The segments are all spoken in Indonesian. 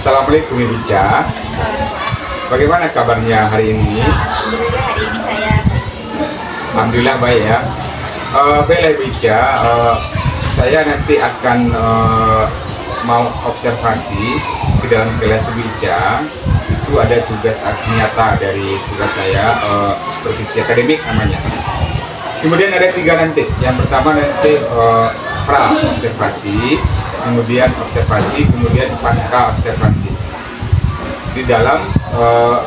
Assalamualaikum Ibu Ica. Bagaimana kabarnya hari ini? Alhamdulillah hari ini saya Alhamdulillah baik ya. Baiklah Ibu Ica, saya nanti akan mau observasi di dalam kelas Ibu Ica. Itu ada tugas nyata dari tugas saya, provisi akademik namanya. Kemudian ada 3 nanti. Yang pertama nanti pra observasi, kemudian observasi, kemudian pasca observasi di dalam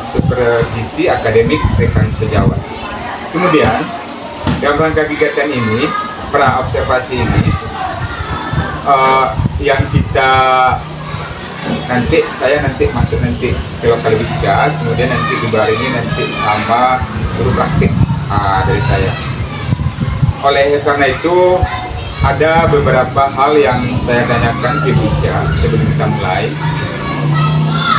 supervisi akademik rekan sejawat. Kemudian dalam rangka kegiatan ini, pra observasi ini, yang kita saya nanti masuk nanti ke lokal Ica, kemudian nanti dibarengi nanti sama guru praktik dari saya. Oleh karena itu ada beberapa hal yang saya tanyakan ke Ibu Ica sebelum kita mulai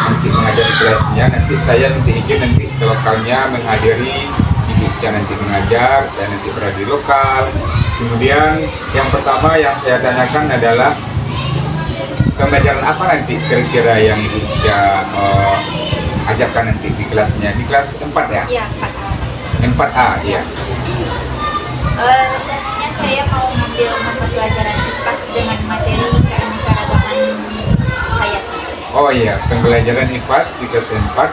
nanti mengajar kelasnya. Nanti saya izin nanti ke lokalnya menghadiri, Ibu Ica nanti mengajar, saya nanti berada di lokal. Kemudian yang pertama yang saya tanyakan adalah pembelajaran apa nanti kira-kira yang Ibu Ica ajarkan nanti di kelasnya, di kelas 4 ya? Iya, 4A. 4A ya. Rencananya saya mau ngambil mata pelajaran IPAS dengan materi keanekaragaman hayati. Oh iya, pembelajaran IPAS di kelas 4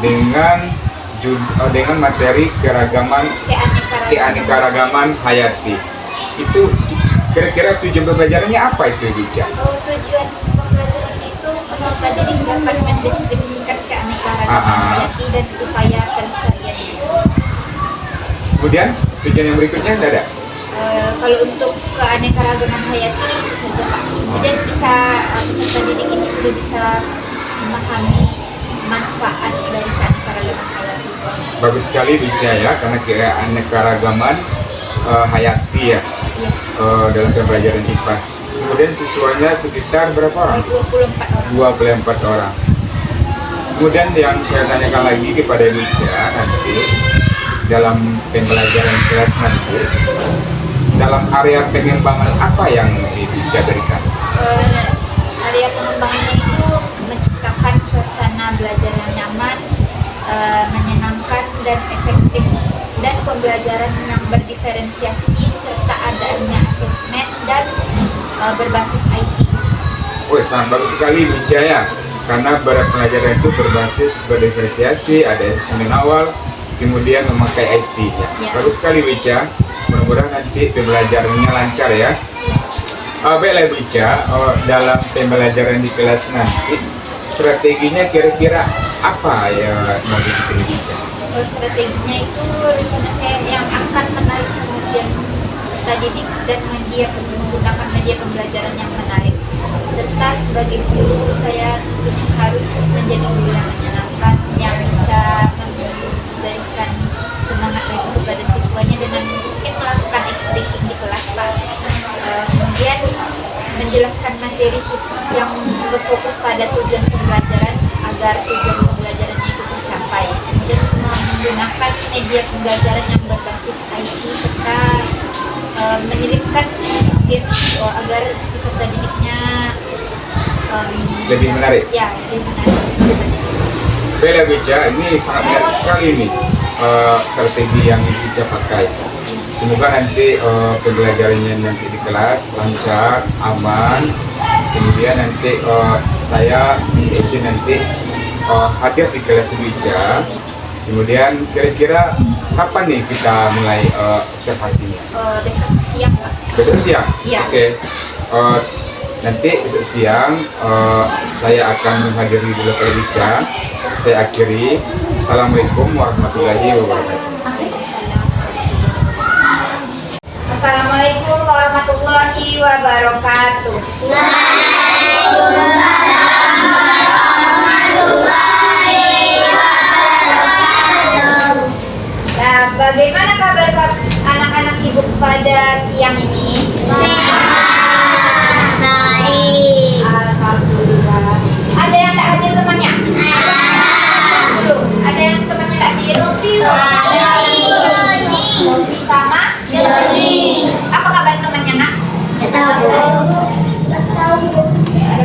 dengan materi keanekaragaman hayati. Itu kira-kira tujuan pembelajarannya apa itu, Ibu Ica? Tujuan pembelajaran itu peserta didik dapat mendeskripsikan keanekaragaman hayati dan upaya pelestariannya. Kemudian tujuan yang berikutnya ada? Kalau untuk keanekaragaman hayati itu saja Pak. Kemudian bisa peserta didik ini juga bisa memahami manfaat dari keanekaragaman hayati. Bagus sekali Ibu Ica ya, karena keanekaragaman hayati ya. Iya. Dalam pembelajaran IPAS. Kemudian siswanya sekitar berapa orang? 24 orang. 24 orang. Kemudian yang saya tanyakan lagi kepada Ibu Ica nanti dalam pembelajaran kelas nanti, dalam area pengembangan apa yang Ibu Ica berikan? Area pengembangannya itu menciptakan suasana belajar yang nyaman, menyenangkan dan efektif, dan pembelajaran yang berdiferensiasi serta adanya asesmen dan berbasis IT. Wih, sangat bagus sekali Ibu Ica ya, karena pembelajaran itu berbasis berdiferensiasi, ada asesmen awal, kemudian memakai IT ya. Bagus sekali Ibu Ica, mudah-mudahan nanti pembelajarannya lancar ya. Baiklah Ibu Ica, dalam pembelajaran di kelas nanti strateginya kira-kira apa ya mau dibikin Ibu Ica? Strateginya itu rencana saya yang akan menarik perhatian peserta didik dan menggunakan media pembelajaran yang menarik, serta sebagai guru saya tentunya harus menjadi guru yang menyenangkan, yang bisa memberikan semangat lagi kepada siswanya dengan mungkin melakukan speaking di kelas Pak. Kemudian menjelaskan materi yang berfokus pada tujuan pembelajaran agar tujuan pembelajarannya itu tercapai. Kemudian menggunakan media pembelajaran yang berbasis IT serta menyelipkan game agar peserta didiknya lebih menarik. Ya, lebih menarik. Baiklah Ibu Ica, ini sangat menarik sekali nih strategi yang Ibu Ica pakai. Semoga nanti pembelajarannya nanti di kelas lancar, aman. Kemudian nanti saya izin nanti hadir di kelas Ibu Ica. Kemudian kira-kira kapan nih kita mulai observasinya? Besok siang Pak. Besok siang? Iya. Oke. Nanti besok siang saya akan menghadiri di lokal Ibu Ica. Saya akhiri. Assalamualaikum warahmatullahi wabarakatuh. Assalamualaikum warahmatullahi wabarakatuh. Nah, bagaimana kabar anak-anak ibu pada siang ini? Sehat. Baik. Alhamdulillah. Ada yang tak hadir temannya? Ada. Ada yang temannya tak hadir? Ada. Hobi sama? Joni. Apa kabar temannya nak? Gak tahu. Gak tahu. Ada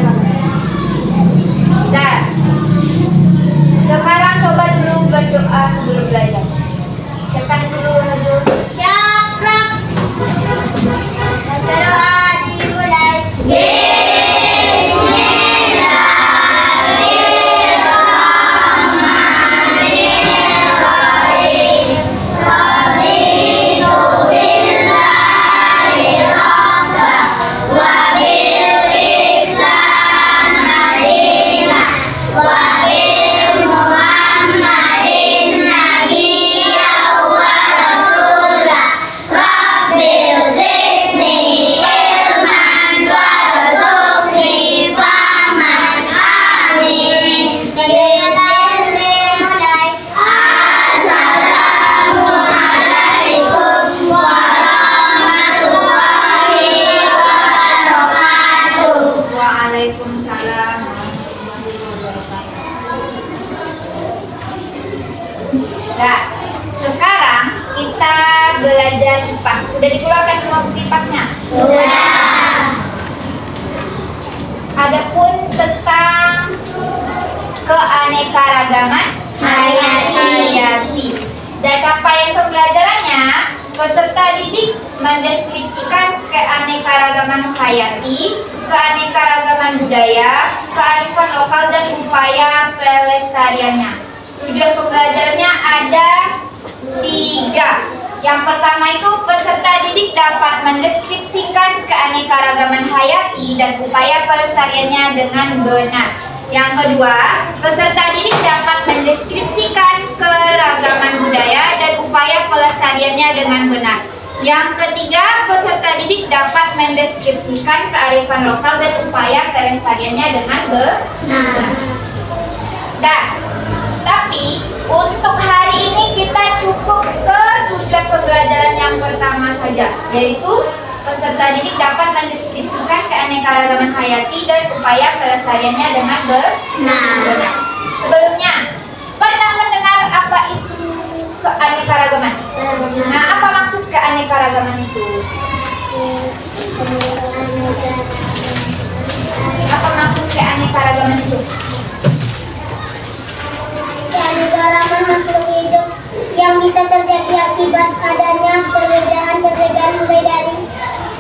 Nah, sekarang kita belajar IPAS. Sudah dikeluarkan semua buku IPAS-nya? Sudah. Adapun tentang keanekaragaman hayati. Dan capaian pembelajarannya, peserta didik mendeskripsikan keanekaragaman hayati, keanekaragaman budaya, kearifan lokal dan upaya pelestariannya. Tujuan pembelajarannya ada 3. Yang pertama itu peserta didik dapat mendeskripsikan keanekaragaman hayati dan upaya pelestariannya dengan benar. Yang kedua, peserta didik dapat mendeskripsikan keragaman budaya dan upaya pelestariannya dengan benar. Yang ketiga, peserta didik dapat mendeskripsikan kearifan lokal dan upaya pelestariannya dengan benar. Nah, tapi untuk hari ini kita cukup ke tujuan pembelajaran yang pertama saja, yaitu peserta didik dapat mendeskripsikan keanekaragaman hayati dan upaya pelestariannya dengan benar. Sebelumnya, pernah mendengar apa itu keanekaragaman? Nah, apa maksud keanekaragaman itu? Apa maksud keanekaragaman itu? Keanekaragaman makhluk hidup yang bisa terjadi akibat adanya perbedaan-perbedaan mulai dari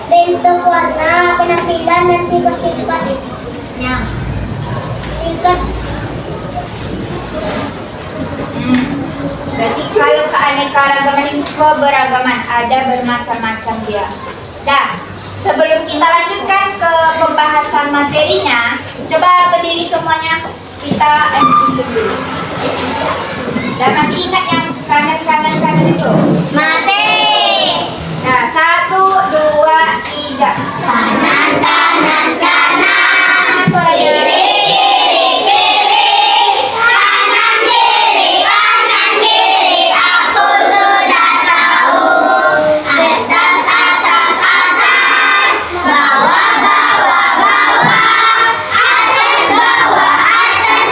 bentuk, warna, penampilan, dan sifat-sifatnya. Tingkat Berarti kalau keanekaragaman itu keberagaman, ada bermacam-macam dia. Nah, sebelum kita lanjutkan ke pembahasan materinya, coba berdiri semuanya, kita duduk dulu. Dan masih ingat yang kanan itu? masih Nah, 1, 2, 3. kanan, kanan, kanan, Suaranya. kiri, kiri, kiri, kanan, kiri, aku sudah tahu. Atas, atas, atas, bawah, bawah, bawah, atas,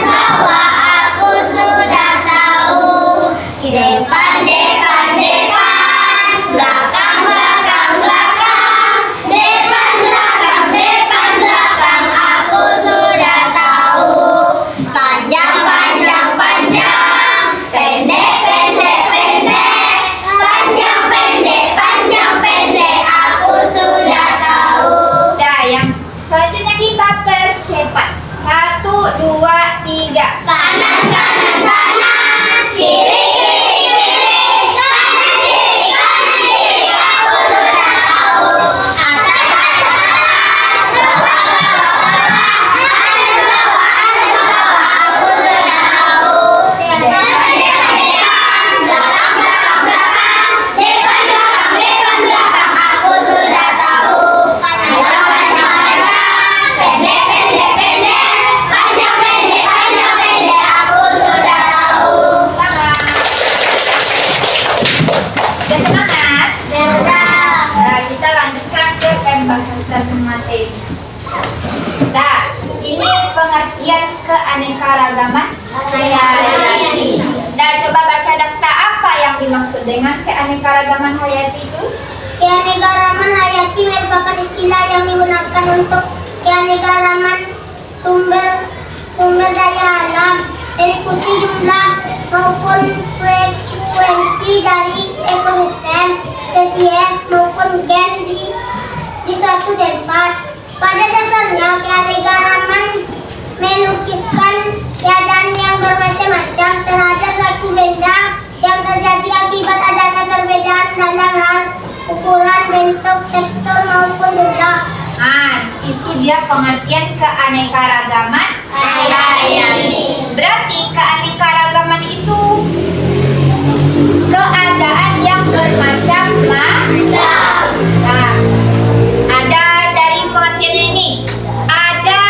bawah, aku sudah tahu. Depan, depan, depan, belakang, belakang, belakang, depan, belakang, belakang, aku sudah tahu. Panjang, panjang, panjang, pendek, pendek, pendek, panjang, pendek, aku sudah tahu. Nah, yang selanjutnya kita percepat. 1, 2, 3. Kanan, kanan, kanan, kiri, kiri, kiri, kanan, kiri, aku sudah tahu. Atas, atas, atas, bawah, bawah, bawah, atas, bawah, aku sudah tahu. Depan, depan, depan, belakang, belakang, belakang, depan, belakang, aku sudah tahu. Panjang, panjang, panjang, pendek, pendek, pendek, panjang, pendek, aku sudah tahu. Udah semangat? Sudah. Nah, kita lanjutkan ke pembahasan materi. Nah, ini pengertian keanekaragaman hayati. Nah, coba baca daftar apa yang dimaksud dengan keanekaragaman hayati itu? Keanekaragaman hayati merupakan istilah yang digunakan untuk keanekaragaman sumber daya alam, meliputi jumlah maupun frekuensi dari ekosistem, spesies maupun gen di suatu tempat. Pada dasarnya, keanekaragaman melukiskan keadaan yang bermacam-macam terhadap suatu benda yang terjadi akibat adanya perbedaan dalam hal ukuran, bentuk, tekstur maupun jumlah. Nah, itu dia pengertian keanekaragaman hayati. Berarti keanekaragaman itu keadaan yang bermacam-macam. Nah, ada dari pengertian ini, ada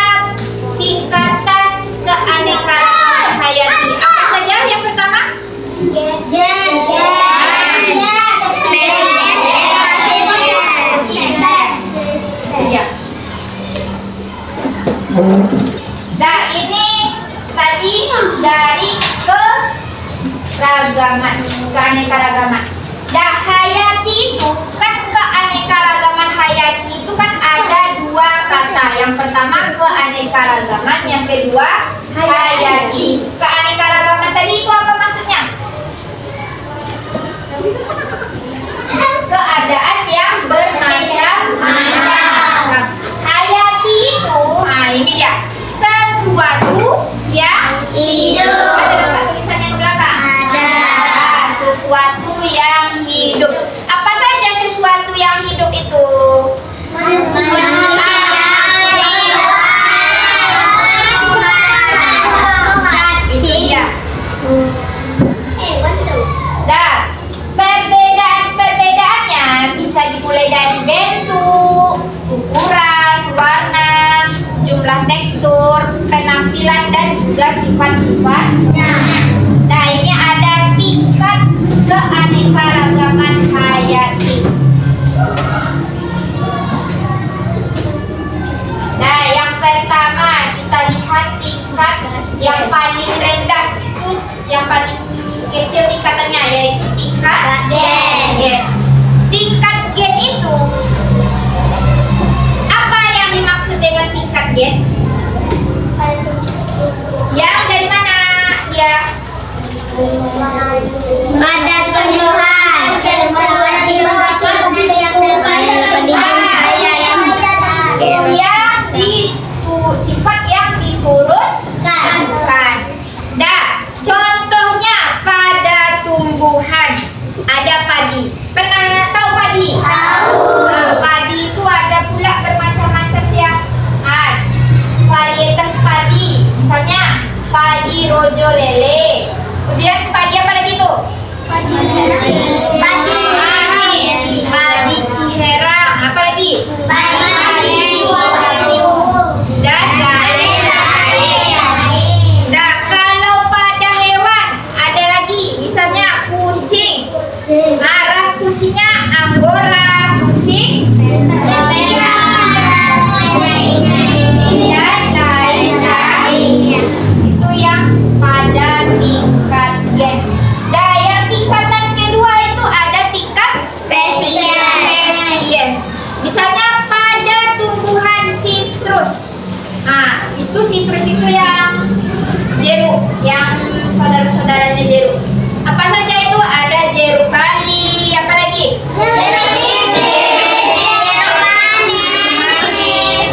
tingkatan keanekaragaman hayati. Apa saja yang pertama? Ya. Nah, ini tadi dari keanekaragaman, keanekaragaman. Nah, hayati itu kan keanekaragaman hayati itu kan ada dua kata. Yang pertama keanekaragaman, yang kedua hayati. Keanekaragaman tadi itu apa maksudnya? Keadaan yang bermacam-macam. Hayati itu, nah ini dia, sesuatu yang hidup. Ada nampak tulisannya di belakang? Ada. Sesuatu yang hidup. Apa saja sesuatu yang hidup itu? Manusia. Itu dia. Dan perbedaan-perbedaannya bisa dimulai dari bentuk, ukuran, warna, jumlah tekstur, penampilan, dan juga sifat-sifatnya. Nah, ini ada tingkat keanekaragaman hayati. Nah, yang pertama kita lihat tingkat yang paling rendah itu, yang paling kecil tingkatannya, yaitu tingkat gen. Tingkat gen itu apa yang dimaksud dengan tingkat gen? Yang dari mana dia? Pada tumbuhan. Sifat yang diturunkan. Nah, contohnya pada tumbuhan ada padi. Pernah tahu padi? Tahu. Padi itu ada pula bermacam-macam ya. Varietas padi, misalnya padi rojo lele. Kemudian padi apa lagi tuh? Padi ciherang. Apa lagi? Dan lain-lain. Nah, kalau pada hewan ada lagi, misalnya kucing. Ras kucingnya Angora, kucing dan lain-lain. Itu yang pada tingkat gen. Nah, yang tingkatan kedua itu ada tingkat spesies. Misalnya pada tumbuhan sitrus. Nah, itu sitrus itu yang jeruk, yang saudara-saudaranya jeruk. Apa saja itu? Ada jeruk bali, apa lagi? Jeruk manis.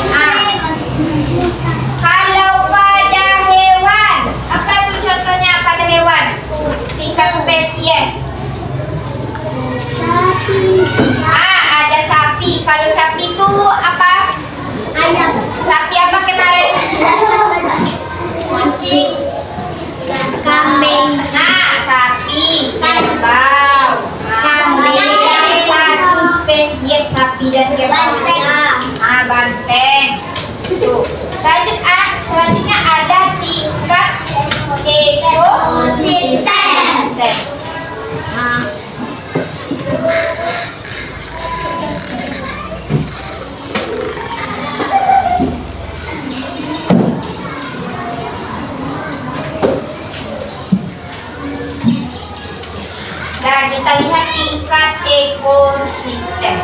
Kalau pada hewan, apa itu contohnya pada hewan? Tingkat spesies. Ada sapi. Kalau sapi itu apa? Sapi apa kemarin? Kucing. Kambing. Sapi. Kerbau. Kambing. Satu spesies sapi dan kerbau. Banteng. Tuh. Selanjutnya ada tingkat ekosistem. Nah, kita lihat tingkat ekosistem.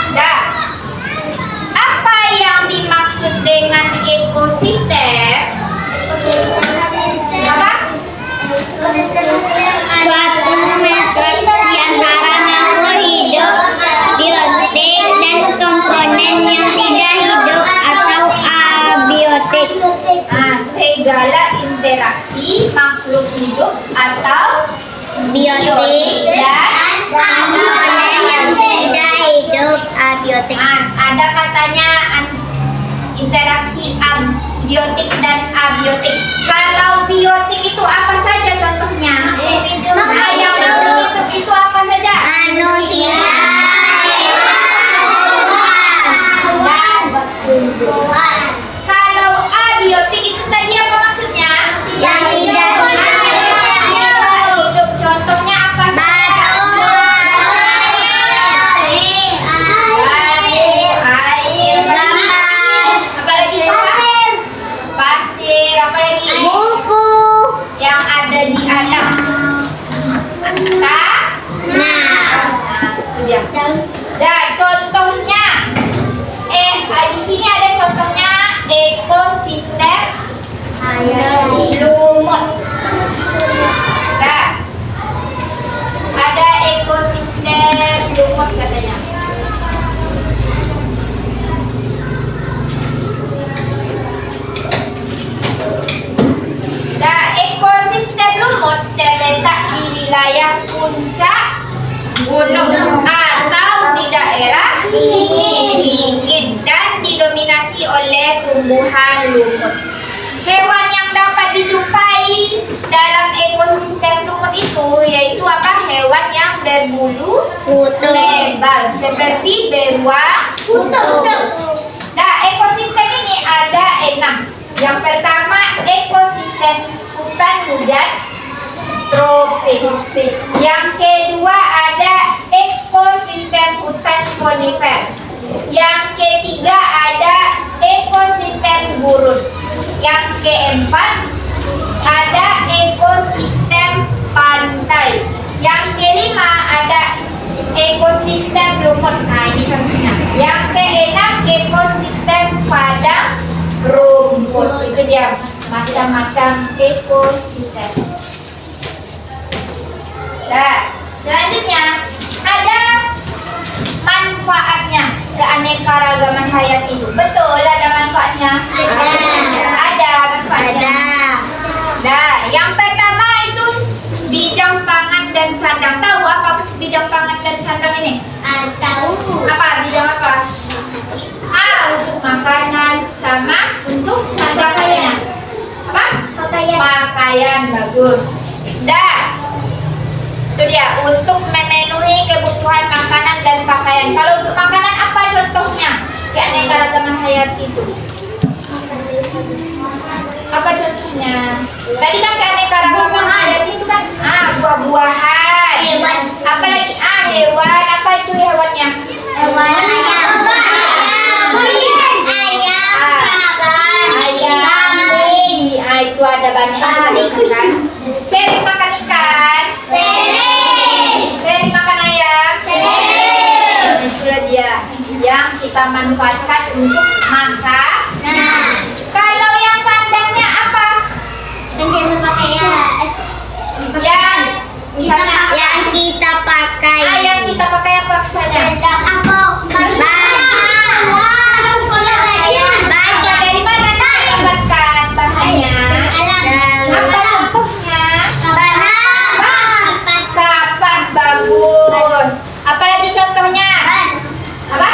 Nah, apa yang dimaksud dengan ekosistem? Apa? Suatu matriks antara makhluk hidup, biotik, dan komponen yang tidak hidup atau abiotik. Segala interaksi makhluk hidup atau Biotik dan komponen yang tidak hidup abiotik. ada katanya interaksi biotik dan abiotik. Kalau biotik itu apa saja contohnya? Yang hidup itu apa saja? Manusia, Dan tumbuhan. Kalau abiotik itu tadi apa maksudnya? yang tidak hidup. Contohnya apa saja? Air, apa lagi? tumbuhan lumut. Hewan yang dapat dijumpai dalam ekosistem lumut itu yaitu apa? Hewan yang berbulu Kutub. lebar seperti beruang, Kutub. Nah, ekosistem ini ada 6. Yang pertama, ekosistem hutan hujan tropis. Yang kedua ada ekosistem hutan konifer. Yang ketiga ada ekosistem gurun. Yang keempat ada ekosistem pantai. Yang kelima ada ekosistem lumut. Nah, ini contohnya. Yang keenam ekosistem padang rumput. Itu dia macam-macam ekosistem. Nah, selanjutnya ada manfaatnya keanekaragaman hayati itu. Betul ada manfaatnya? Ada manfaatnya. Nah, yang pertama itu bidang pangan dan sandang. Tahu apa bidang pangan dan sandang ini? Tahu. Apa bidang apa? Untuk makanan sama untuk sandangnya. Apa? Pakaian bagus. Dah. Itu dia untuk memenuhi kebutuhan makanan dan pakaian. Kalau untuk makanan apa contohnya? Keanekaragaman hayati itu. Apa contohnya? Tadi kan keanekaragaman hayati itu kan buah-buahan. Hewan. Apa lagi? Hewan. Apa itu hewannya? Hewan. Ayam. Itu ada banyak ikan. Seri makan ikan. Seri makan ayam. Itulah dia yang kita manfaatkan untuk makan. Kalau yang sandangnya apa? Yang misalnya Yang kita pakai. yang kita pakai apa misalnya? Baju dari mana kita dapatkan bahannya? Apa contohnya? Kapas bagus. Apa lagi contohnya? Apa?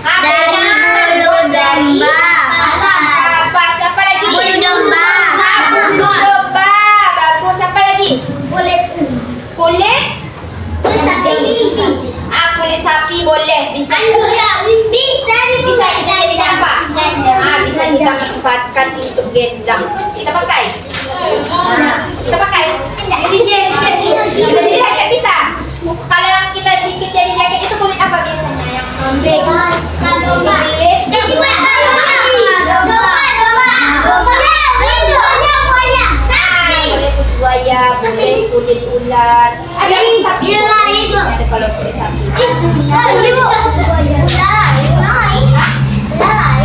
Dari bulu domba. Kapas. Apa lagi? Bulu domba. Bulu domba. Bagus. Apa lagi? Kulit. Kulit sapi boleh. Bisa jadi apa? Bisa kita manfaatkan untuk gendang. Kita pakai. Kita pakai. Jadi jaket bisa. Kalau yang kita bikin jadi jaket itu kulit apa biasanya? Yang kambing. Kulit. Kulit buaya, boleh kulit ular. Ada sapi. Ada kalau kulit sapi.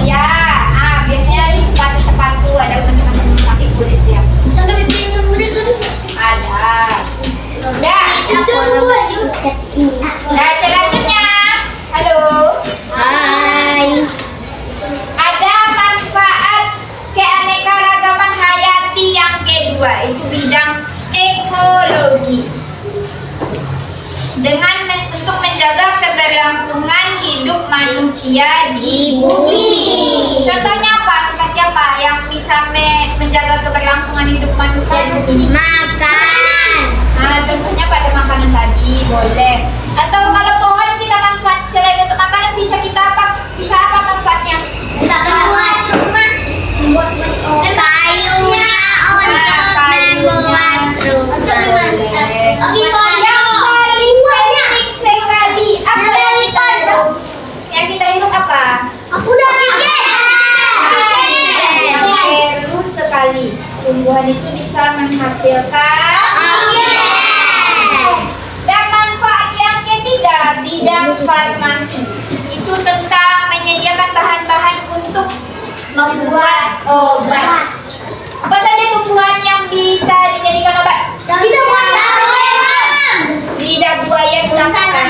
Ya, biasanya di sepatu ada macam-macam pakai kulit ya. Ada. Nah, selanjutnya, halo. Hai. Ada manfaat keanekaragaman hayati yang kedua, itu bidang ekologi. Dengan untuk menjaga keberlangsungan hidup manusia di bumi. Contohnya apa? Seperti apa yang bisa menjaga keberlangsungan hidup manusia di bumi? Makan. Contohnya pada makanan tadi boleh. Atau kalau pohon kita manfaat selain untuk makanan bisa kita apa? Bisa apa manfaatnya? Buat rumah. Kayunya untuk membuat rumah. Yang paling penting sekali apa yang kita hirup? Yang kita hirup apa? Yang perlu sekali. Tumbuhan itu bisa menghasilkan. Dan manfaat yang ketiga bidang farmasi. Itu tentang menyediakan bahan-bahan untuk membuat obat. Apa saja tumbuhan yang bisa dijadikan obat? Lidah buaya kita makan.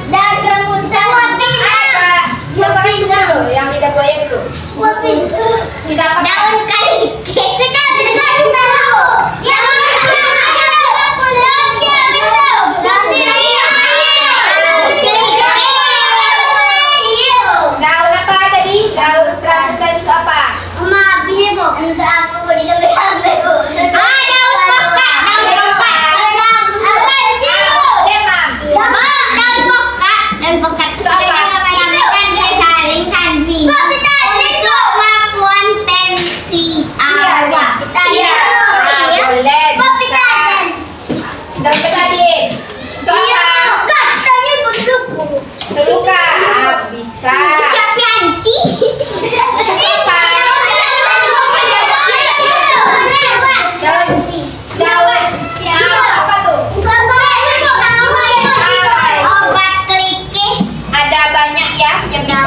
Dan rambutan. Kita pakai dulu yang lidah buaya dulu. Kita pakai Daun kali. Kita tahu. daun apa tadi? Daun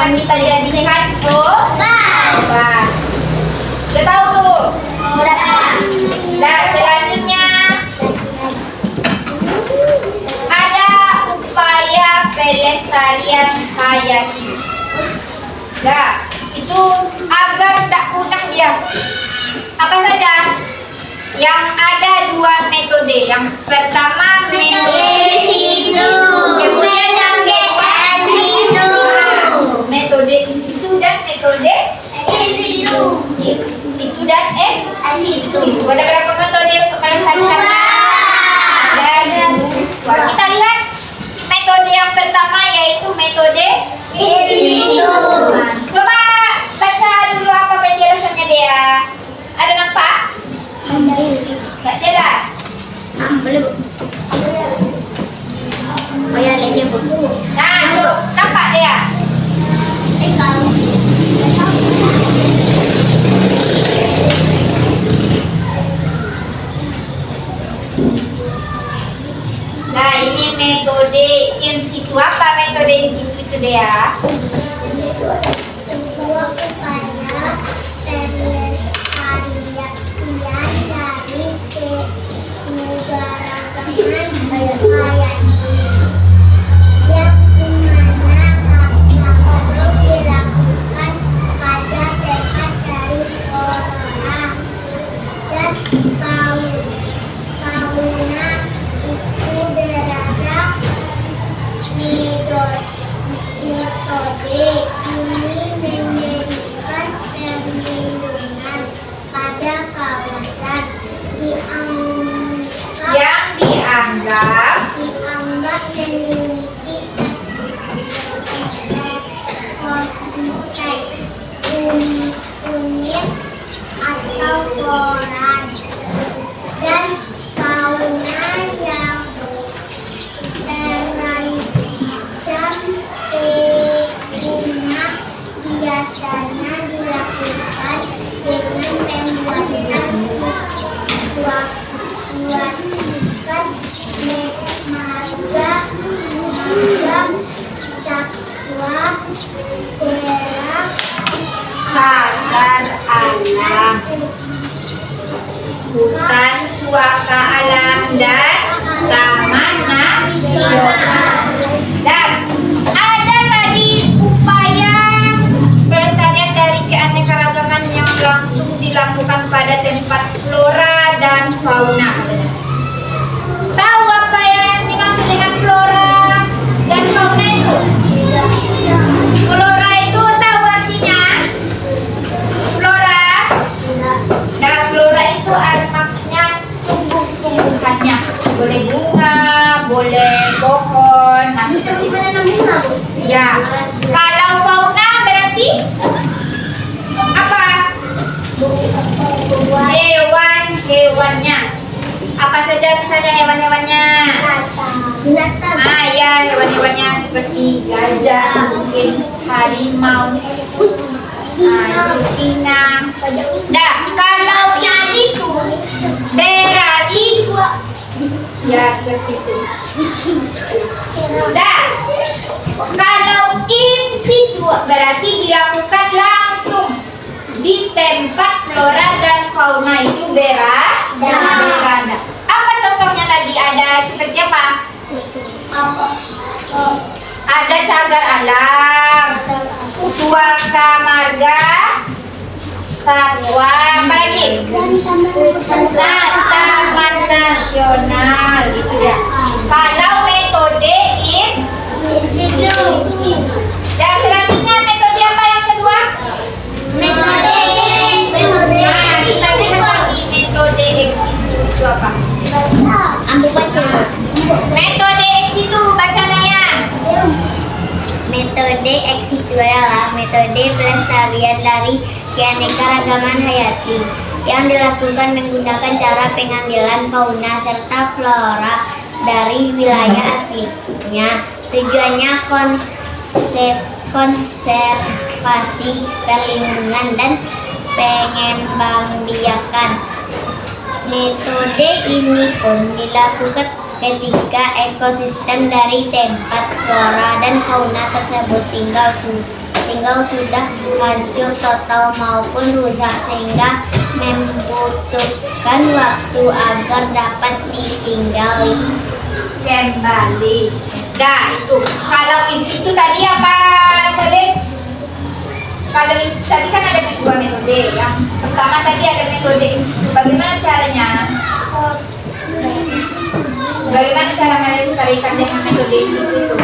akan kita jadikan obat. Udah tahu tuh? Nah, selanjutnya ada upaya pelestarian hayati. Nah, itu agar tak punah dia. Apa saja? Yang ada dua metode. Yang pertama metode in situ. Kemudian yang kedua metode in situ dan metode in situ dan in situ. Ada berapa metode untuk pelestarian? Dan kita lihat metode yang pertama yaitu metode in situ. Coba baca dulu apa penjelasannya dia. Ada nampak? Gak jelas. Boleh Bu. Oh ya, lihat Bu. Nah, coba nampak dia. Nah, ini metode in situ. Apa metode in situ itu dia? Sebuah upaya pelestarian dari keanekaragaman hayati yang dimana perlu dilakukan pada tempat dari orang dan fauna itu berada metode ini memberikan perlindungan pada kawasan Yang dianggap memiliki ekosistem unik atau koran dan fauna yang terancam punah biasanya dilakukan dengan pembuatan satwa jerak cagar alam, hutan suaka alam dan taman nasional. Dan ada tadi upaya pelestarian dari keanekaragaman yang langsung dilakukan pada tempat flora dan fauna. Tahu apa yang dimaksud dengan flora dan fauna itu? Flora itu tahu artinya? Flora. Nah, flora itu maksudnya tumbuh-tumbuhannya. Boleh bunga, boleh pohon. Nah, seperti banana bunga Bu. ya. Kalau fauna berarti apa? Hewan-hewannya. Apa saja misalnya hewan-hewannya? Binatang. Ah ya, hewan-hewannya seperti gajah, mungkin harimau, singa. Nah, kalau yang itu berarti ya seperti itu. Nah, kalau in situ berarti dilakukan langsung di tempat flora dan fauna itu berada. Apa contohnya tadi? Ada seperti apa? Ada cagar alam, suaka marga, satwa, apa lagi? Taman nasional, gitu ya. Kalau metode in situ. Dan selanjutnya metode apa yang kedua? Metode Nah, kita lihat lagi metode ex situ itu apa? Ambil baca. Metode ex situ, baca Naya. Metode ex situ adalah metode pelestarian dari keanekaragaman hayati yang dilakukan menggunakan cara pengambilan fauna serta flora dari wilayah aslinya. Tujuannya konservasi, perlindungan, dan pengembangbiakan. Metode ini pun dilakukan ketika ekosistem dari tempat flora dan fauna tersebut tinggal tertinggal sudah hancur total maupun rusak sehingga membutuhkan waktu agar dapat ditinggali kembali. Dah itu. Kalau in situ tadi apa Khalid? Kalau in situ tadi kan ada dua metode. Yang pertama tadi ada metode in situ. Bagaimana caranya? Bagaimana cara melestarikan dengan metode in situ itu?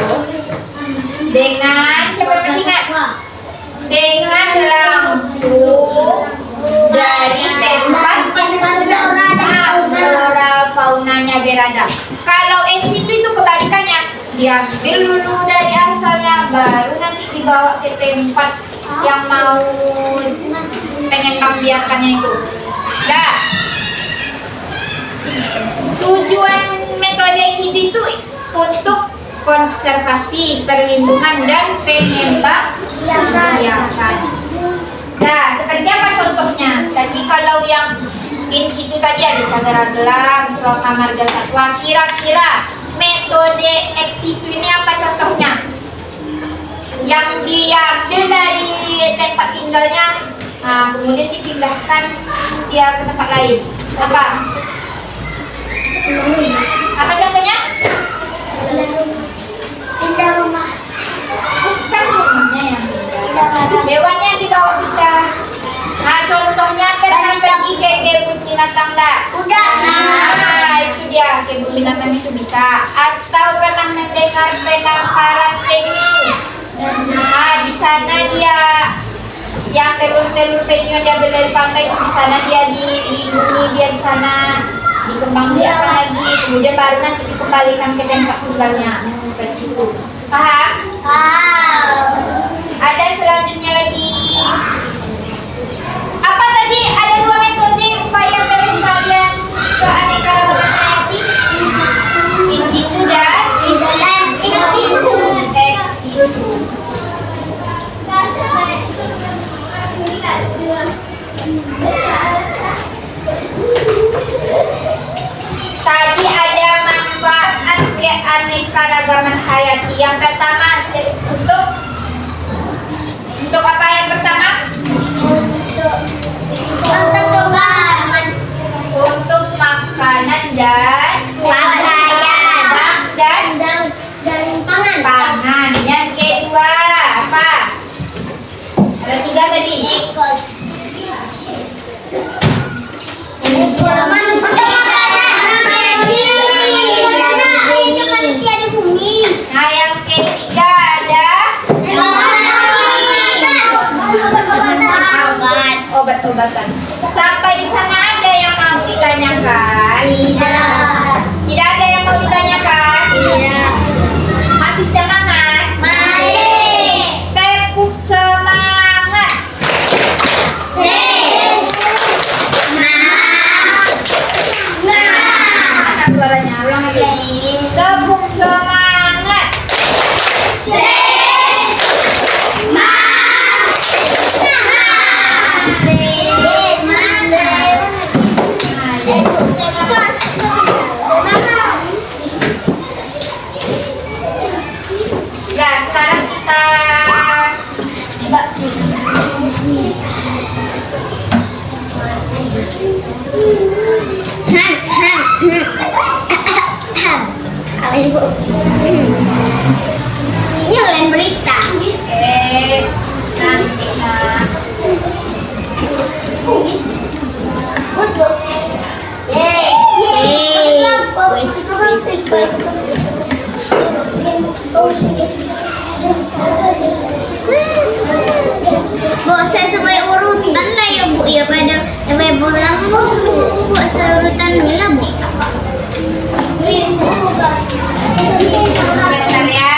Dengan siapa masih ingat? Dengan langsung dari tempat flora faunanya berada. Kalau in situ itu kebalikannya, diambil dulu dari asalnya, baru nanti dibawa ke tempat yang mau pengen membiarkannya itu. Nah, tujuan metode in situ itu untuk konservasi, perlindungan dan pengembangbiakan. Nah, seperti apa contohnya? Jadi kalau yang in situ tadi ada Cagara Gelam, Suaka Marga Satwa. Kira-kira metode ex situ ini apa contohnya? Yang diambil dari tempat tinggalnya, kemudian dipindahkan dia ke tempat lain. Apa? Apa contohnya? pindah rumah. Bukan rumahnya yang pindah. Hewannya yang dibawa pindah. Nah, contohnya pernah pergi ke kebun binatang dah? Udah. Nah, itu dia, kebun binatang itu bisa. Atau pernah mendengar penangkaran penyu? Nah, di sana dia yang telur-telur penyu yang diambil dari pantai itu di sana dia dilindungi, dia di sana dikembangbiakan lagi, kemudian baru nanti dikembalikan ke tempat tinggalnya. Seperti itu. Paham? Wow. Ada selanjutnya lagi. Apa tadi? Ada dua metode upaya pelestarian keanekaragaman hayati. In situ dan in situ. ex situ. Tadi ada manfaat keanekaragaman hayati. Yang pertama untuk apa yang pertama? Untuk makanan dan pangan. Yang kedua apa? Ada tiga tadi. Nah, yang ketiga ada obat-obatan. Sampai di sana ada yang mau ditanyakan? Tidak ada yang mau ditanyakan? Masih semangat? Tepuk semangat. Mana suaranya? Ulang lagi. Tepuk semangat. Nah, sekarang kita coba Jangan berita. nanti Bu, sesuai urutan lah ya Bu, ya pada ibu bilang Bu, seurutan lah Bu. sebentar ya.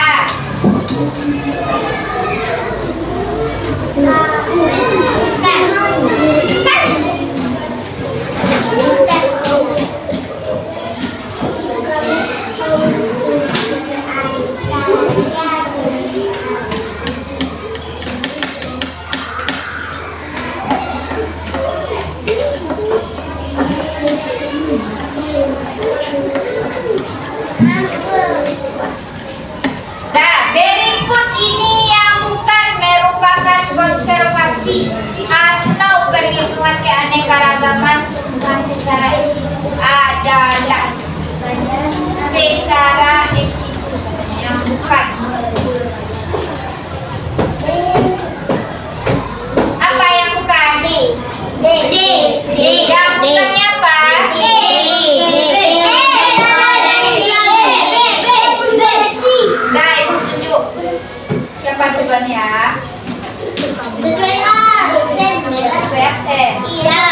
Sesuai absen. Sesuai absen. Iya.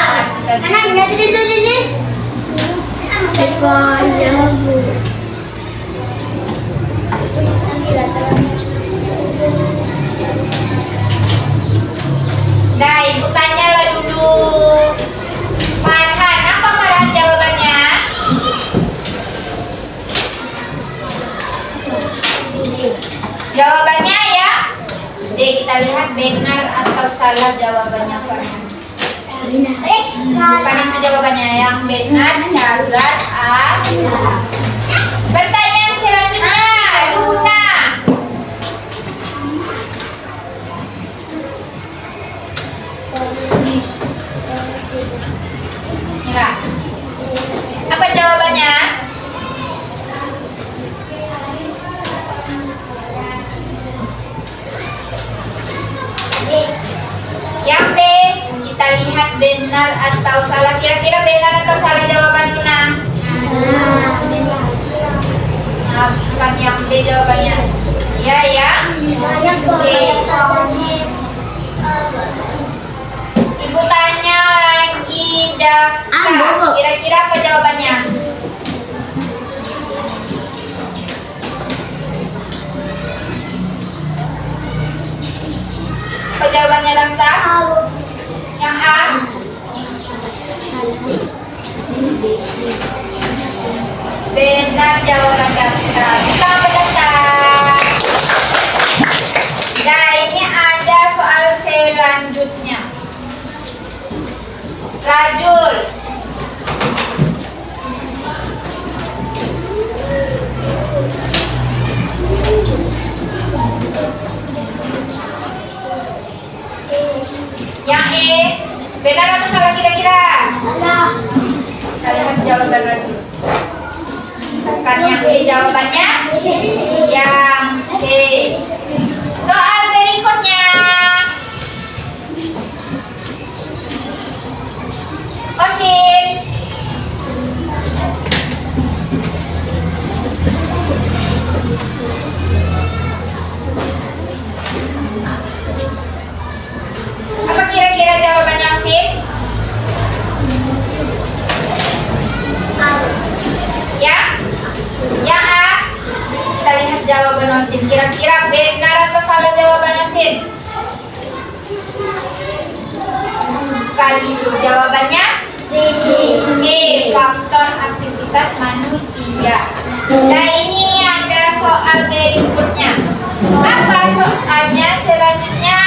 Anaknya tadi dulu ini. Depannya Bu. Nah, ibu tanya lah dulu. Farhan, apa Farhan jawabannya? Jawabannya ya. Kita lihat benar atau salah jawabannya Farhan. Bukan itu jawabannya, yang benar cagar A. Pertanyaan selanjutnya, Luna. Enggak. Apa jawabannya? Yang B, kita lihat benar atau salah. Kira-kira benar atau salah jawaban Luna? Nah, bukan yang B jawabannya. Ya, yang C. Ibu tanya lagi daftar. Kira-kira apa jawabannya? Apa jawabannya daftar? Yang A. Benar jawaban daftar. Selamat daftar. Nah, ini ada soal selanjutnya. Rajul. Yang E, benar atau salah kira-kira? Kita lihat jawaban Rajul. Bukan yang E jawabannya, yang C. Soal berikutnya. Kosin. Apa kira-kira jawabannya Kosin? Ya? Yang A. Kita lihat jawaban Osin. Kira-kira benar atau salah jawaban Osin? Bukan itu jawabannya. E, faktor aktivitas manusia. Nah, ini ada soal berikutnya. Apa soalnya selanjutnya?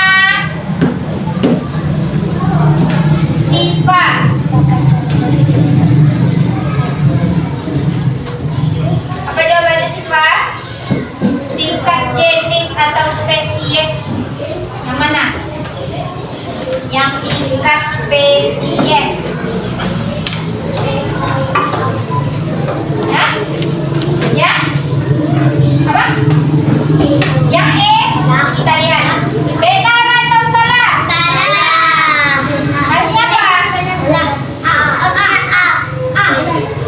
Sifat. Apa jawabannya sifat? Tingkat jenis atau spesies. Yang mana? Yang tingkat spesies. Ya? Ya? Apa? Yang E. Kita lihat. Benar atau salah? Harusnya apa?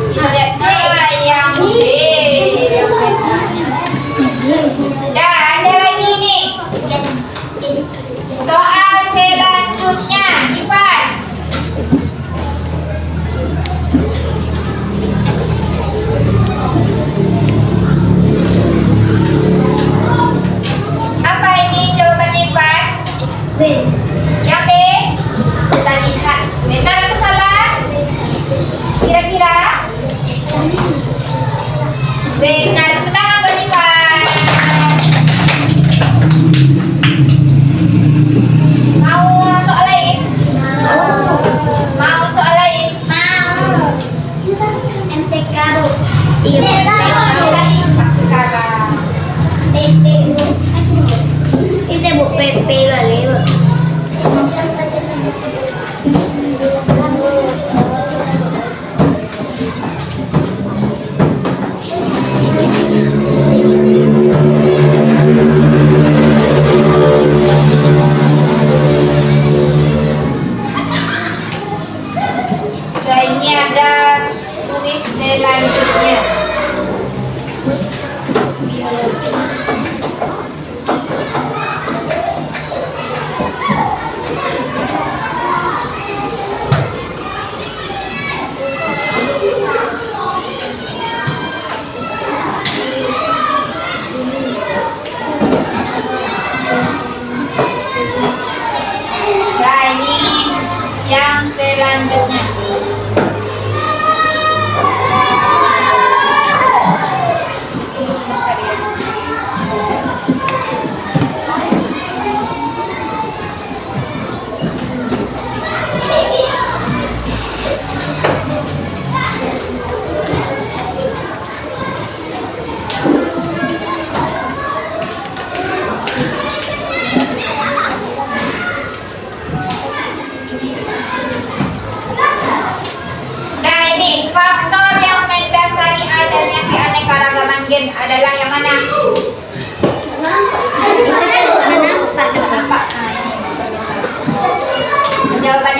Kita lihat dua yang B. Dah, ada lagi nih. Soal selanjutnya, Ivan. Apa ini jawabannya, Ivan? Yang B. Kita lihat. Benar atau salah? Kira-kira? Benar. Pertama apa, Ivan? Mau soal lain? Mau soal lain? MTK. Iya, kita IPA sekarang. Itu Bu PP lagi, Bu. Nah, ini ada kuis selanjutnya.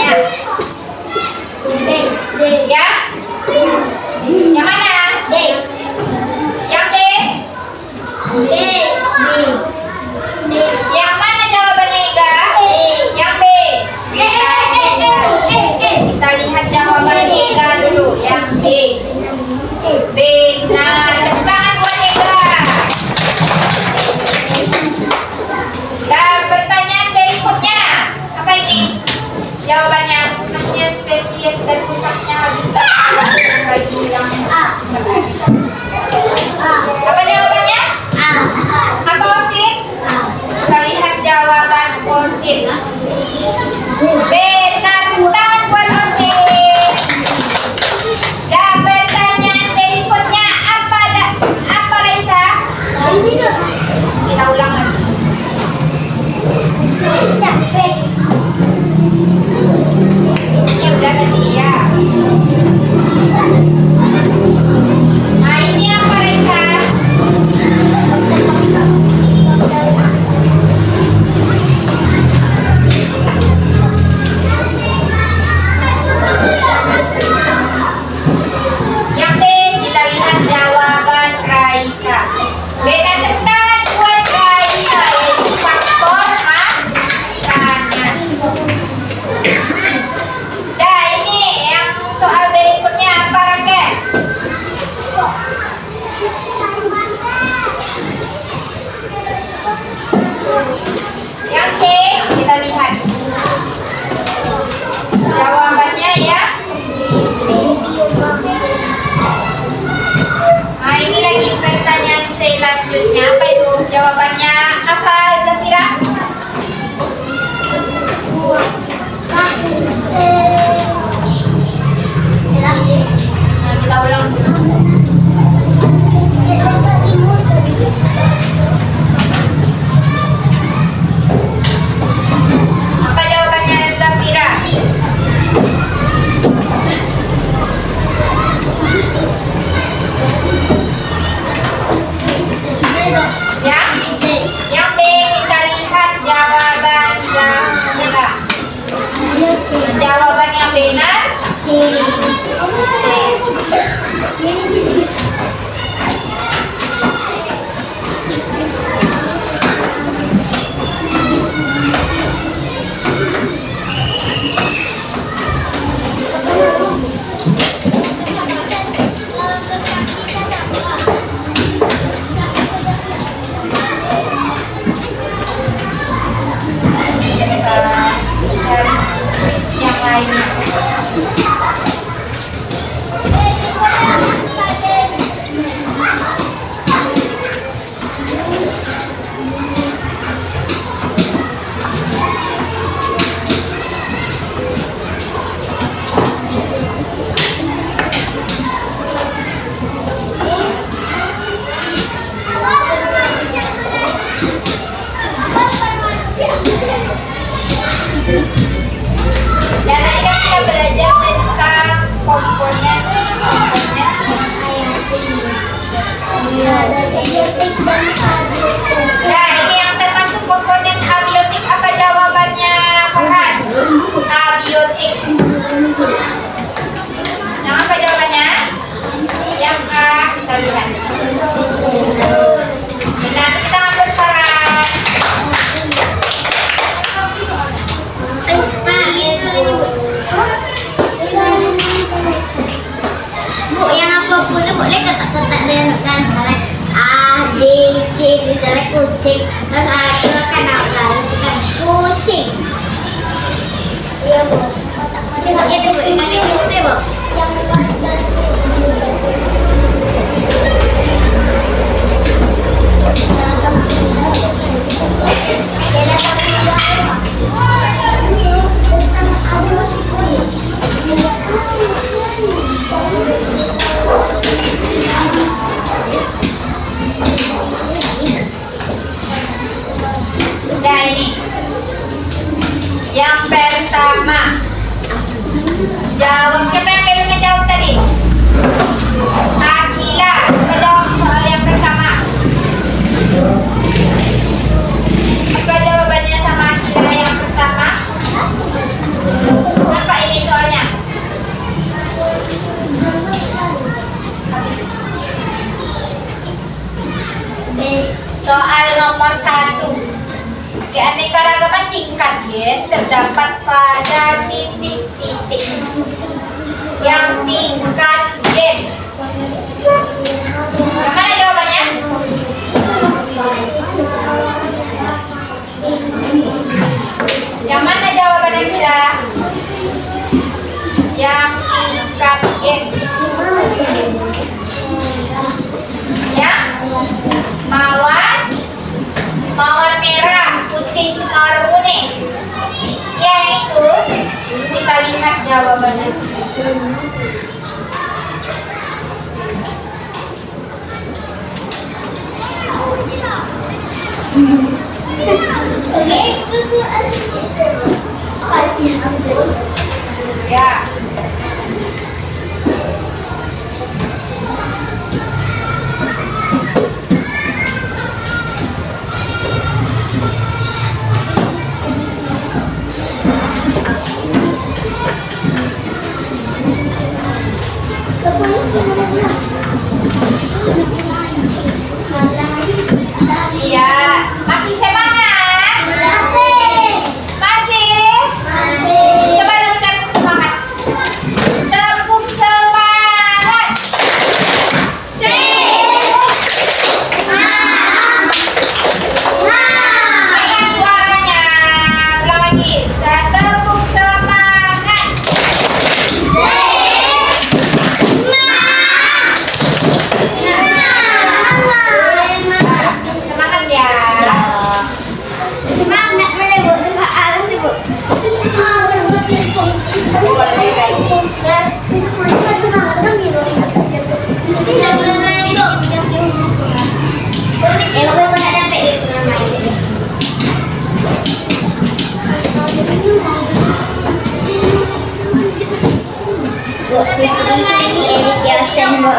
jawabannya? Ya? Yang mana? Yang D? Yang mana jawabannya Ega? Yang B. Kita lihat jawaban Ega dulu. Yang B. B. Nah, tepuk tangan buat Ega. Dan pertanyaan berikutnya. Apa ini? Jawabannya namanya spesies dan pusatnya habitat bagi yang apa jawabannya? Apa Osin? Kita lihat jawaban Osin. Benar, tepuk tangan buat Osin. Dan pertanyaan berikutnya apa Raisa? Kita ulang lagi. Ini udah tadi ya. Nah ini apa Raisa? Yang B, kita lihat jawaban Raisa. Beda tentang buat Raisa yaitu faktor makanan. Nah ini yang soal berikutnya apa Rakes? Yang C, kita lihat jawabannya ya. Nah ini lagi pertanyaan selanjutnya. Apa itu jawabannya? Apa Zafira? Nah, kita ulang dulu. Apa jawabannya Zafira? Ya? Yang B, kita lihat jawaban Zafira. Jawaban yang benar C. Yang lainnya. Dan tadi kan kita belajar tentang komponen. Nah ini yang termasuk komponen abiotik. Apa jawabannya Farhan? Abiotik. Yang apa jawabannya? Yang A, kita lihat. Benar, kita ambil Farhan. Bu, yang aku punya boleh ketak-ketak dengan A, D, C, D. keanekaragaman tingkat gen terdapat pada titik-titik yang tingkat gen. Yang mana jawabannya? Yang mana jawabannya kita? Yang tingkat gen. Ya, mawar merah, putih, mawar kuning. Ya itu, kita lihat jawabannya. Ya. Iya, masih semangat? Masih? Coba dulu tepuk semangat. Tepuk semangat. Angkat suaranya. Ulang lagi. Tepuk semangat. Semangat ya. Bu, Sisri ini edit Yasin, Bu.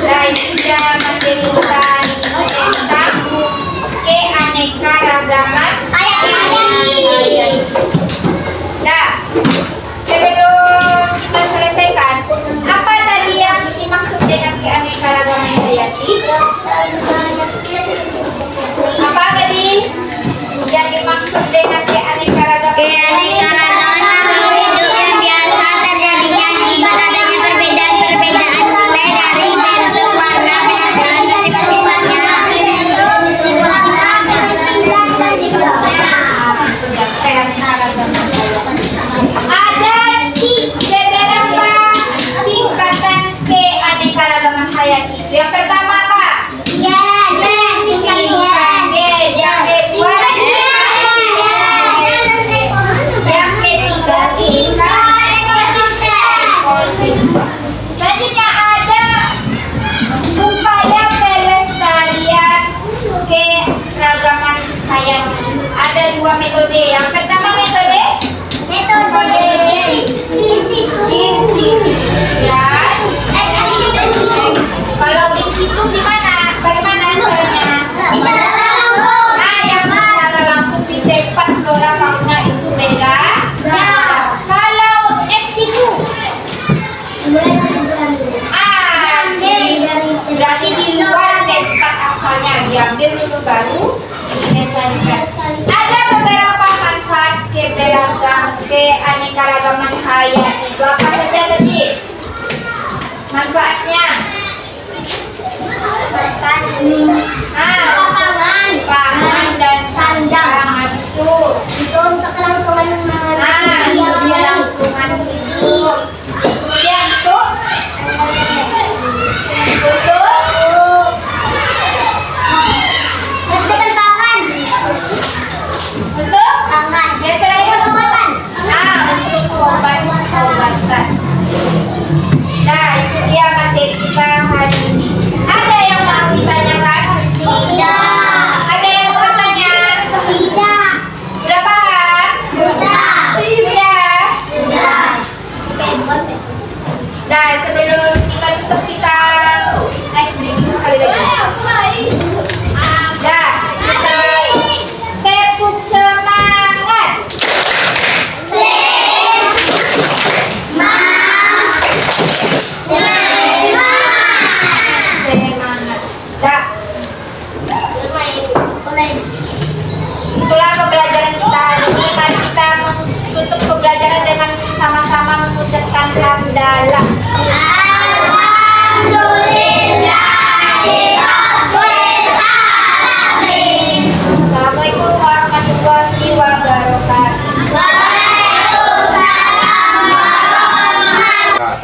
Raja menceritakan tentang keanekaragaman. Nah, sebelum kita selesaikan, apa tadi yang dimaksud dengan keanekaragaman hayati? Apa tadi yang dimaksud dengan keanekaragaman? Keanekaragaman makhluk hidup yang biasa terjadinya akibat adanya perbedaan-perbedaan nilai dari bentuk, warna, penataan, dan sifat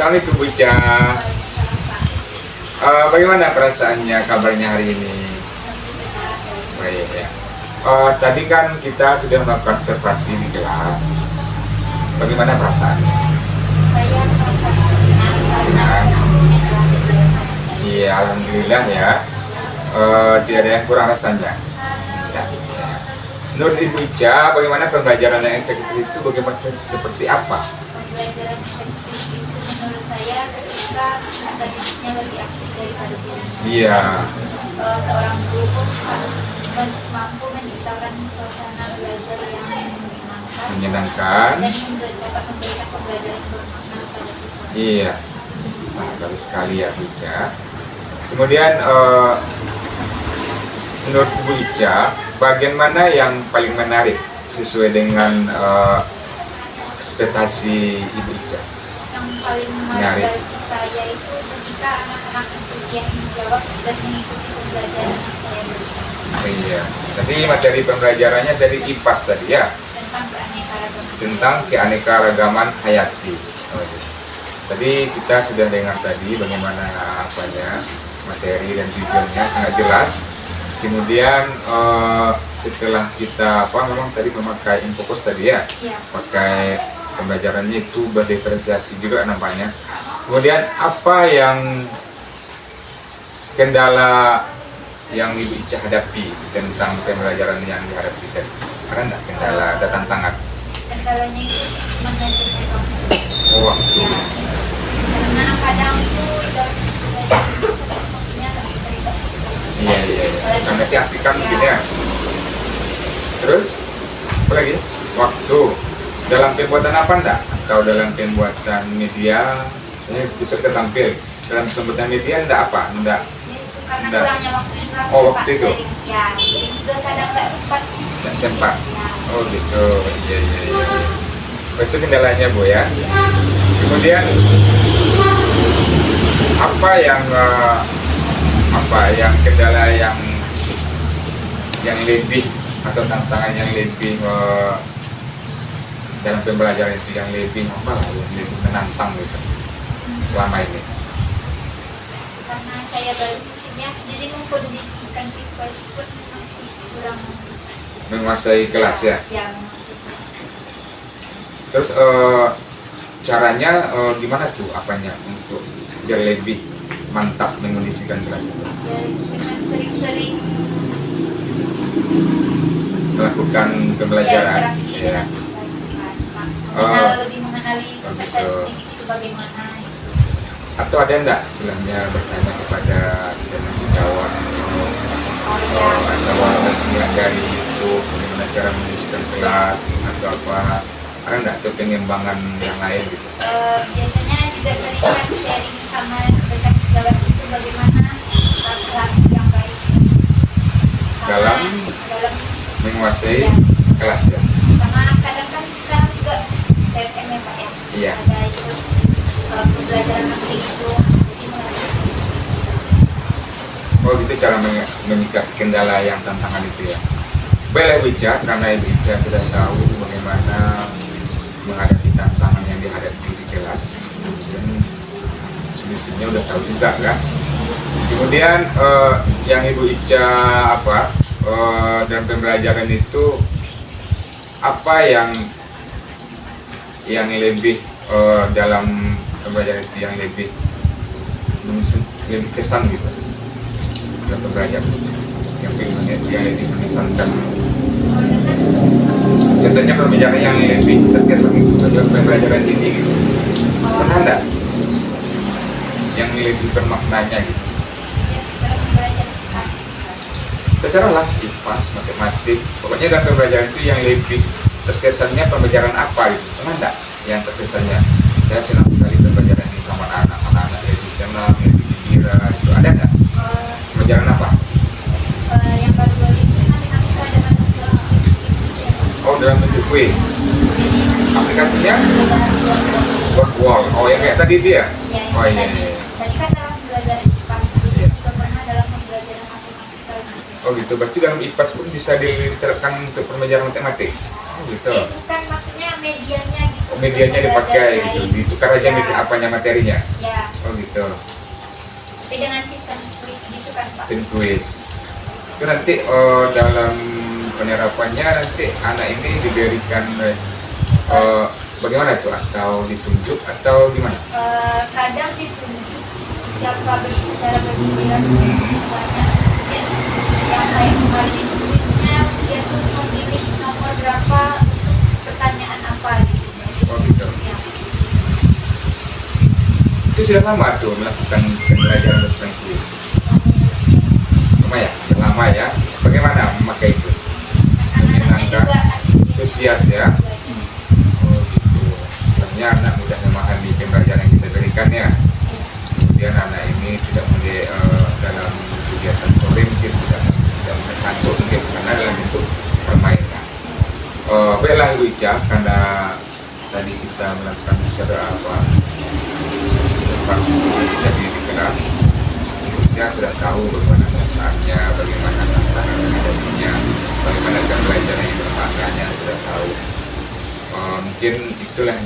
Assalamualaikum Bu Ica. Bagaimana perasaannya, kabarnya hari ini? Baik ya. Tadi kan kita sudah melakukan observasi di kelas. Bagaimana perasaannya? Saya merasa senang karena hasilnya telah diberikan. Iya, alhamdulillah ya. Tidak ada yang kurang rasanya. Ya. Menurut Ibu Ica, bagaimana pembelajaran yang efektif itu bagaimana seperti apa? Pembelajaran efektif itu menurut saya ketika peserta didiknya lebih aktif daripada gurunya. Iya, Seorang guru pun mampu menciptakan suasana belajar yang menyenangkan. dan dapat memberikan pembelajaran yang bermakna pada siswa. Iya, bagus sekali ya Bu Ica. Kemudian menurut Bu Ica, bagian mana yang paling menarik sesuai dengan ekspektasi Ibu Ica? Yang paling menarik bagi saya itu ketika anak-anak antusias menjawab dan mengikuti pembelajaran yang saya berikan Iya, tadi materi pembelajarannya dari IPAS tadi ya, tentang keanekaragaman. tentang keanekaragaman hayati. Oh, iya. Tadi kita sudah dengar tadi bagaimana apanya materi dan tujuannya sangat jelas. Kemudian setelah kita memang tadi memakai infocus tadi ya, Ya, pakai pembelajarannya itu berdiferensiasi juga nampaknya. Kemudian apa yang kendala yang Ibu Ica hadapi tentang pembelajaran yang dihadapi tadi? Ada nggak kendala atau tantangan? kendalanya itu menyelesaikan waktu. Oh, waktu. Ya, karena kadang itu dalam pembelajaran waktunya nggak bisa dibagi. Iya. Karena keasikan mungkin ya. Terus apa lagi? Waktu. Dalam pembuatan apa enggak? Atau dalam pembuatan media? Saya bisa ketampil. Dalam pembuatan media enggak apa? Enggak. Itu karena Nggak. kurangnya waktu juga. Oh, Pak, waktu itu. sering juga kadang nggak sempat. Enggak sempat. Ya, Oh gitu. Iya. Oh, itu kendalanya Bu ya. Kemudian apa yang kendala yang lebih atau tantangan yang lebih dalam pembelajaran itu yang lebih yang lebih menantang gitu selama ini? karena saya baru ya, jadi mengkondisikan siswa itu pun masih kurang pas. Menguasai kelas ya. Ya, menguasai kelas. Terus caranya gimana tuh apanya untuk biar lebih mantap mengondisikan kelas itu? Ya, dengan sering-sering Melakukan pembelajaran. interaksi Ya. dengan siswa itu kan. Lebih mengenali peserta betul. didik itu bagaimana gitu. Atau ada enggak istilahnya bertanya kepada dengan sejawat Oh ya, atau pihak dari itu bagaimana cara mengisikan kelas atau apa, ada enggak tuh pengembangan yang lain gitu? biasanya juga sering kan sharing sama rekan sejawat itu bagaimana laki-laki yang baik sama Dalam dalam menguasai ya, kelas ya. sama kadang kan sekarang juga TFM ya Pak ya, Iya. ada itu pembelajaran nanti itu jadi melalui Oh gitu cara menyikapi kendala yang tantangan itu ya. Baiklah Ibu Ica, karena Ibu Ica sudah tahu bagaimana menghadapi tantangan yang dihadapi di kelas, kemudian solusinya udah tahu juga kan. Kemudian yang Ibu Ica dan pembelajaran itu apa yang lebih dalam pembelajaran itu yang lebih kesan gitu dalam pembelajaran yang lebih mengesankan. Contohnya pembelajaran yang lebih terkesan itu dalam pembelajaran ini gitu. Pernah enggak yang lebih bermaknanya gitu? dalam pembelajaran kelas misalnya. Terserah lah, IPAS, matematik, pokoknya dalam pembelajaran itu yang lebih terkesannya pembelajaran apa gitu. Pernah enggak yang terkesannya? Saya senang sekali pembelajaran ini sama anak-anak lebih senang, lebih gembira, itu ada enggak? Pembelajaran apa? Yang baru-baru itu nanti kita dengan Oh, dalam bentuk quiz. Aplikasinya buat wall. Oh, yang kayak tadi itu ya? Oh iya. Tadi kan dalam pembelajaran IPAS Iya. juga pernah dalam pembelajaran matematika. Oh gitu, berarti dalam IPAS pun bisa diterapkan untuk pembelajaran matematik? Oh gitu. Bukan maksudnya medianya gitu. medianya dipakai gitu, ditukar aja Ya. apanya materinya. Ya, Oh gitu, tapi dengan sistem quiz gitu kan Pak. tim quiz. Itu nanti dalam penyerapannya nanti anak ini diberikan bagaimana itu, atau ditunjuk atau gimana? Kadang ditunjuk siapa secara bergiliran misalnya dia yang kayak kemarin itu kuisnya dia tuh memilih nomor berapa untuk pertanyaan apa gitu. Oh gitu. Ya. Itu sudah lama tuh melakukan pembelajaran tentang quiz. Lumayan, sudah lama ya. Bagaimana memakai itu? Anak-anaknya juga Antusias ya. Oh gitu. Sebenarnya anak mudah memahami pembelajaran yang kita berikan ya. Kemudian anak ini tidak dalam kegiatan sore mungkin tidak mengantuk mungkin karena dalam bentuk permainan. Baiklah Ibu Ica, karena tadi kita melakukan bicara pas jadi di kelas, Ibu Ica sudah tahu bagaimana perasaannya, bagaimana tantangan menghadapinya, bagaimana pembelajaran yang bermaknanya sudah tahu. Mungkin itulah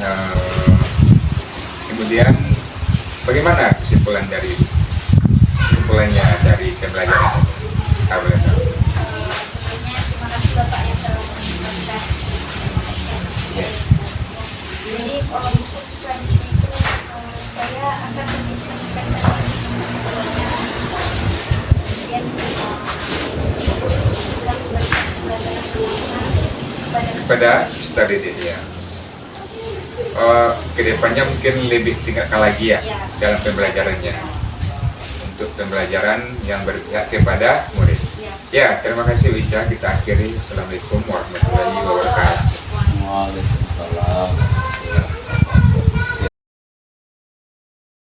kemudian bagaimana kesimpulannya dari pembelajaran ini? sebelumnya terima kasih Bapak yang telah menjelaskan. Ya. Jadi untuk selanjutnya itu saya akan menunjukkan kemudian bisa memberikan pelajaran Kepada peserta didik ya. Kedepannya mungkin lebih tingkatkan lagi ya dalam pembelajarannya, untuk pembelajaran yang berpihak kepada murid. Ya, terima kasih Ica. Kita akhiri. Assalamualaikum warahmatullahi wabarakatuh. Waalaikumsalam.